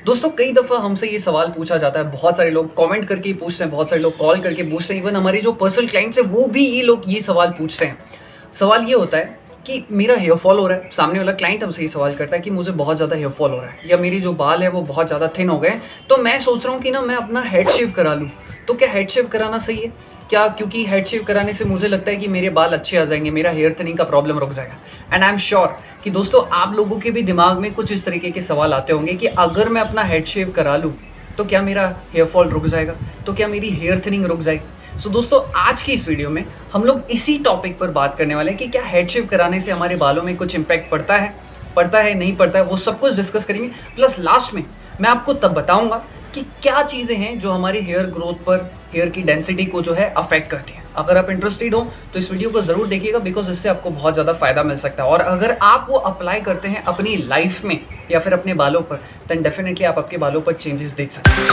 दोस्तों कई दफ़ा हमसे ये सवाल पूछा जाता है, बहुत सारे लोग कमेंट करके पूछते हैं, बहुत सारे लोग कॉल करके पूछते हैं, इवन हमारे जो पर्सनल क्लाइंट्स हैं वो भी ये लोग ये सवाल पूछते हैं। सवाल ये होता है कि मेरा हेयर फॉल हो रहा है, सामने वाला क्लाइंट हमसे ये सवाल करता है कि मुझे बहुत ज़्यादा हेयर फॉल हो रहा है या मेरी जो बाल है वो बहुत ज़्यादा थिन हो गए हैं, तो मैं सोच रहा हूँ कि ना मैं अपना हेड शेव करा लूँ। तो क्या हेड शेव कराना सही है? क्या क्योंकि हेड शेव कराने से मुझे लगता है कि मेरे बाल अच्छे आ जाएँगे, मेरा हेयर थिनिंग का प्रॉब्लम रुक जाएगा। एंड आई एम श्योर कि दोस्तों आप लोगों के भी दिमाग में कुछ इस तरीके के सवाल आते होंगे कि अगर मैं अपना हेड शेव करा लूँ, तो क्या मेरा हेयर फॉल रुक जाएगा? तो क्या मेरी हेयर थिनिंग रुक जाएगी? सो दोस्तों आज की इस वीडियो में हम लोग इसी टॉपिक पर बात करने वाले हैं कि क्या हेड शेव कराने से हमारे बालों में कुछ इम्पैक्ट पड़ता है नहीं पड़ता है, वो सब कुछ डिस्कस करेंगे। प्लस लास्ट में मैं आपको तब बताऊंगा कि क्या चीज़ें हैं जो हमारी हेयर ग्रोथ पर, हेयर की डेंसिटी को जो है अफेक्ट करती हैं। अगर आप इंटरेस्टेड हो तो इस वीडियो को ज़रूर देखिएगा, बिकॉज इससे आपको बहुत ज़्यादा फ़ायदा मिल सकता है। और अगर आप वो अप्लाई करते हैं अपनी लाइफ में या फिर अपने बालों पर, देन डेफिनेटली आप आपके बालों पर चेंजेस देख सकते हैं।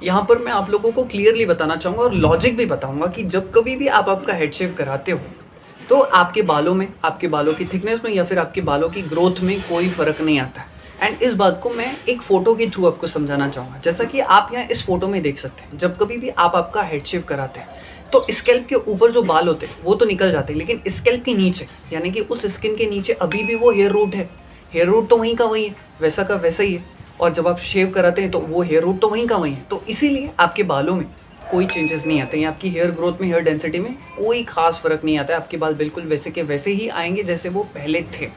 यहाँ पर मैं आप लोगों को क्लियरली बताना चाहूँगा और लॉजिक भी बताऊँगा कि जब कभी भी आप आपका हेड शेव कराते हो तो आपके बालों में, आपके बालों की थिकनेस में या फिर आपके बालों की ग्रोथ में कोई फ़र्क नहीं आता है। एंड इस बात को मैं एक फ़ोटो के थ्रू आपको समझाना चाहूँगा। जैसा कि आप यहाँ इस फोटो में देख सकते हैं, जब कभी भी आप आपका हेड शेव कराते हैं तो स्कैल्प के ऊपर जो बाल होते हैं वो तो निकल जाते हैं, लेकिन स्कैल्प के नीचे यानी कि उस स्किन के नीचे अभी भी वो हेयर रूट है। हेयर रूट तो वहीं का वहीं है, वैसा का वैसा ही है। और जब आप शेव कराते हैं तो वो हेयर रूट तो वहीं का वहीं है। तो इसीलिए आपके बालों में कोई चेंजेस नहीं आते हैं, आपकी हेयर ग्रोथ में, हेयर डेंसिटी में कोई खास फ़र्क नहीं आता है। आपके बाल बिल्कुल वैसे के वैसे ही आएंगे जैसे वो पहले थे।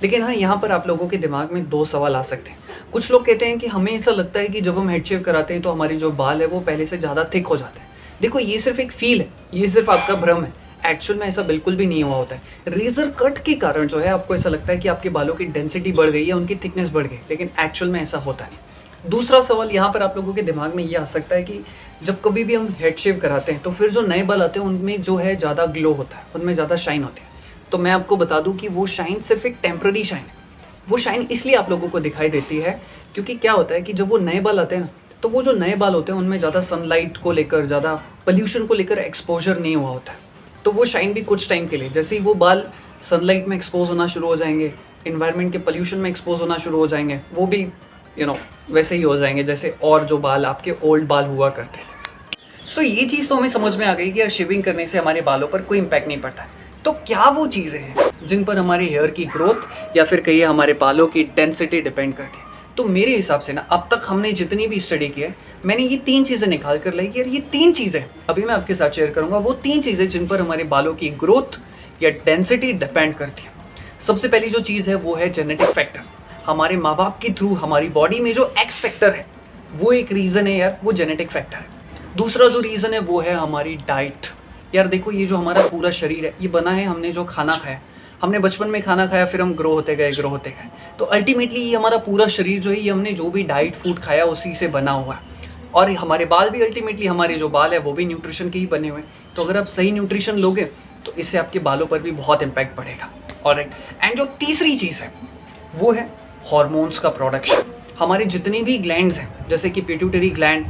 लेकिन हाँ, यहाँ पर आप लोगों के दिमाग में दो सवाल आ सकते हैं। कुछ लोग कहते हैं कि हमें ऐसा लगता है कि जब हम हेड शेव कराते हैं तो हमारे जो बाल है वो पहले से ज़्यादा थिक हो जाते हैं। देखो, ये सिर्फ एक फील है, ये सिर्फ आपका भ्रम है। एक्चुअल में ऐसा बिल्कुल भी नहीं हुआ होता है। रेजर कट के कारण जो है आपको ऐसा लगता है कि आपके बालों की डेंसिटी बढ़ गई है, उनकी थिकनेस बढ़ गई, लेकिन एक्चुअल में ऐसा होता नहीं। दूसरा सवाल यहाँ पर आप लोगों के दिमाग में ये आ सकता है कि जब कभी भी हम हेड शेव कराते हैं तो फिर जो नए बाल आते हैं उनमें जो है ज़्यादा ग्लो होता है, उनमें ज़्यादा शाइन होती है। तो मैं आपको बता दूं कि वो शाइन सिर्फ एक टेम्पररी शाइन है। वो शाइन इसलिए आप लोगों को दिखाई देती है क्योंकि क्या होता है कि जब वो नए बाल आते हैं ना, तो वो जो नए बाल होते हैं उनमें ज़्यादा सनलाइट को लेकर, ज़्यादा पोल्यूशन को लेकर एक्सपोजर नहीं हुआ होता है। तो वो शाइन भी कुछ टाइम के लिए, जैसे ही वो बाल सनलाइट में एक्सपोज होना शुरू हो जाएंगे, इन्वायरमेंट के पोल्यूशन में एक्सपोज होना शुरू हो जाएंगे, वो भी वैसे ही हो जाएंगे जैसे और जो बाल आपके ओल्ड बाल हुआ करते थे। सो ये चीज़ तो हमें समझ में आ गई कि यार शेविंग करने से हमारे बालों पर कोई इम्पैक्ट नहीं पड़ता है। तो क्या वो चीज़ें हैं जिन पर हमारे हेयर की ग्रोथ या फिर कहिए हमारे बालों की डेंसिटी डिपेंड करती है? तो मेरे हिसाब से ना, अब तक हमने जितनी भी स्टडी की है, मैंने ये 3 चीज़ें निकाल कर लाई कि यार ये 3 चीज़ें अभी मैं आपके साथ शेयर करूँगा। वो 3 चीज़ें जिन पर हमारे बालों की ग्रोथ या डेंसिटी डिपेंड करती है। सबसे पहली जो चीज़ है वो है जेनेटिक फैक्टर। हमारे माँ बाप के थ्रू हमारी बॉडी में जो एक्स फैक्टर है वो एक रीज़न है यार, वो जेनेटिक फैक्टर है। दूसरा जो रीज़न है वो है हमारी डाइट। यार देखो, ये जो हमारा पूरा शरीर है ये बना है, हमने जो खाना खाया, हमने बचपन में खाना खाया, फिर हम ग्रो होते गए। तो अल्टीमेटली ये हमारा पूरा शरीर जो है, ये हमने जो भी डाइट फूड खाया उसी से बना हुआ है। और हमारे बाल भी अल्टीमेटली, हमारे जो बाल है वो भी न्यूट्रिशन के ही बने हुए हैं। तो अगर आप सही न्यूट्रिशन लोगे तो इससे आपके बालों पर भी बहुत इम्पैक्ट पड़ेगा। ऑलराइट, एंड जो तीसरी चीज़ है वो है हॉर्मोन्स का प्रोडक्शन। हमारे जितने भी ग्लैंड्स हैं, जैसे कि पिट्यूटरी ग्लैंड,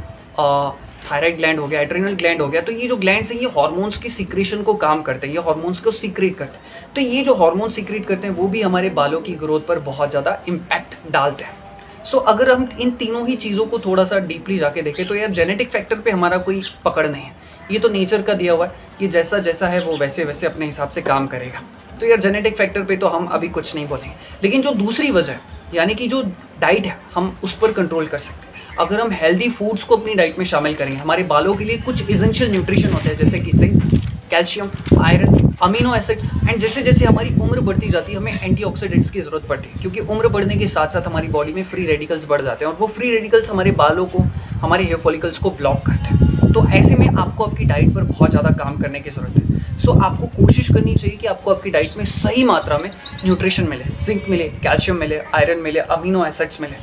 थायराइड ग्लैंड हो गया, एड्रिनल ग्लैंड हो गया, तो ये जो ग्लैंड्स हैं ये हॉर्मोन्स की सीक्रेशन को काम करते हैं, ये हॉर्मोन्स को सीक्रेट करते हैं। तो ये जो हॉर्मोन सीक्रेट करते हैं वो भी हमारे बालों की ग्रोथ पर बहुत ज़्यादा इम्पैक्ट डालते हैं। सो अगर हम इन तीनों ही चीज़ों को थोड़ा सा डीपली जाके देखें तो यार जेनेटिक फैक्टर पे हमारा कोई पकड़ नहीं है, ये तो नेचर का दिया हुआ है, ये जैसा जैसा है वो वैसे वैसे अपने हिसाब से काम करेगा। तो यार जेनेटिक फैक्टर पे तो हम अभी कुछ नहीं बोलेंगे। लेकिन जो दूसरी वजह है यानी कि जो डाइट है, हम उस पर कंट्रोल कर सकते हैं। अगर हम हेल्दी फूड्स को अपनी डाइट में शामिल करेंगे, हमारे बालों के लिए कुछ इसेंशियल न्यूट्रिशन होते हैं जैसे कि zinc, calcium, iron, amino acids. And जैसे जैसे हमारी उम्र बढ़ती जाती है हमें एंटीऑक्सीडेंट्स की ज़रूरत पड़ती है, क्योंकि उम्र बढ़ने के साथ साथ हमारी बॉडी में फ्री रेडिकल्स बढ़ जाते हैं और वो फ्री रेडिकल्स हमारे बालों को, हमारे हेयर फॉलिकल्स को ब्लॉक करते हैं। तो ऐसे में आपको आपकी डाइट पर बहुत ज़्यादा काम करने की ज़रूरत है। सो आपको कोशिश करनी चाहिए कि आपको आपकी डाइट में सही मात्रा में न्यूट्रिशन मिले, जिंक मिले, कैल्शियम मिले, आयरन मिले, अमीनो एसिड्स मिले।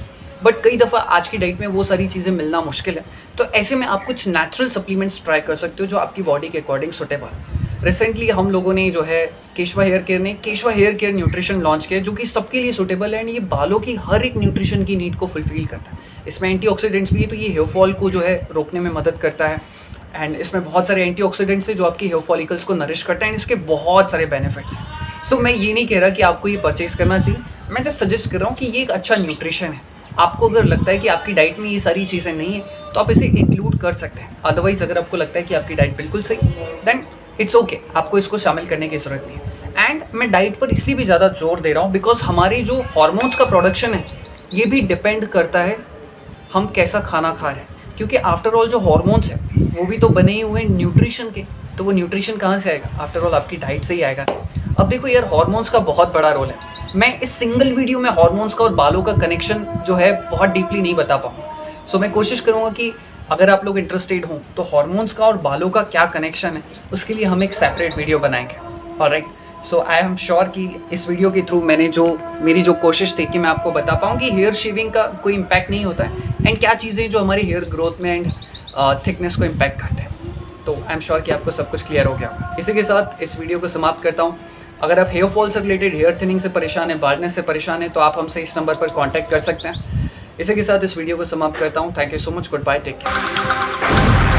बट कई दफ़ा आज की डाइट में वो सारी चीज़ें मिलना मुश्किल है। तो ऐसे में आप कुछ नेचुरल सप्लीमेंट्स ट्राई कर सकते हो जो आपकी बॉडी के अकॉर्डिंग सुटेबल। रिसेंटली हम लोगों ने जो है केशवा हेयर केयर न्यूट्रिशन लॉन्च किया, जो कि सबके लिए सुटेबल है एंड ये बालों की हर एक न्यूट्रिशन की नीड को फुलफिल करता है। इसमें एंटीऑक्सीडेंट्स भी है, तो ये हेयर फॉल को जो है रोकने में मदद करता है। एंड इसमें बहुत सारे एंटीऑक्सीडेंट्स हैं जो आपकी हेयर फॉलिकल्स को नरिश करते हैं एंड इसके बहुत सारे बेनिफिट्स हैं। सो मैं ये नहीं कह रहा कि आपको ये परचेज़ करना चाहिए, मैं जस्ट सजेस्ट कर रहा हूँ कि ये एक अच्छा न्यूट्रिशन है। आपको अगर लगता है कि आपकी डाइट में ये सारी चीज़ें नहीं है तो आप इसे इंक्लूड कर सकते हैं। अदरवाइज़ अगर आपको लगता है कि आपकी डाइट बिल्कुल सही, देन इट्स ओके, आपको इसको शामिल करने की ज़रूरत नहीं है। एंड मैं डाइट पर इसलिए भी ज़्यादा जोर दे रहा हूँ बिकॉज हमारी जो हॉर्मोन्स का प्रोडक्शन है ये भी डिपेंड करता है हम कैसा खाना खा रहे हैं, क्योंकि आफ्टर ऑल जो हॉर्मोन्स हैं वो भी तो बने ही हुए न्यूट्रिशन के, तो वो न्यूट्रिशन कहाँ से आएगा? आफ्टर ऑल आपकी डाइट से ही आएगा। अब देखो यार, हॉर्मोन्स का बहुत बड़ा रोल है। मैं इस सिंगल वीडियो में हॉर्मोन्स का और बालों का कनेक्शन जो है बहुत डीपली नहीं बता पाऊँगा। सो मैं कोशिश करूँगा कि अगर आप लोग इंटरेस्टेड हों तो हॉर्मोन्स का और बालों का क्या कनेक्शन है उसके लिए हम एक सेपरेट वीडियो बनाएंगे। Alright, so I am sure कि इस वीडियो के थ्रू मेरी जो कोशिश थी कि मैं आपको बता पाऊँ कि हेयर शेविंग का कोई इम्पैक्ट नहीं होता है एंड क्या चीज़ें जो हमारी हेयर ग्रोथ में एंड थिकनेस को इम्पैक्ट करते हैं। तो आई एम श्योर कि आपको सब कुछ क्लियर हो गया होगा। इसी के साथ इस वीडियो को समाप्त करता हूँ। अगर आप हेयर फॉल से रिलेटेड, हेयर थिनिंग से परेशान है, बाल्डनेस से परेशान है तो आप हमसे इस नंबर पर कॉन्टैक्ट कर सकते हैं। इसी के साथ इस वीडियो को समाप्त करता हूँ। Thank you so much, good bye, take care.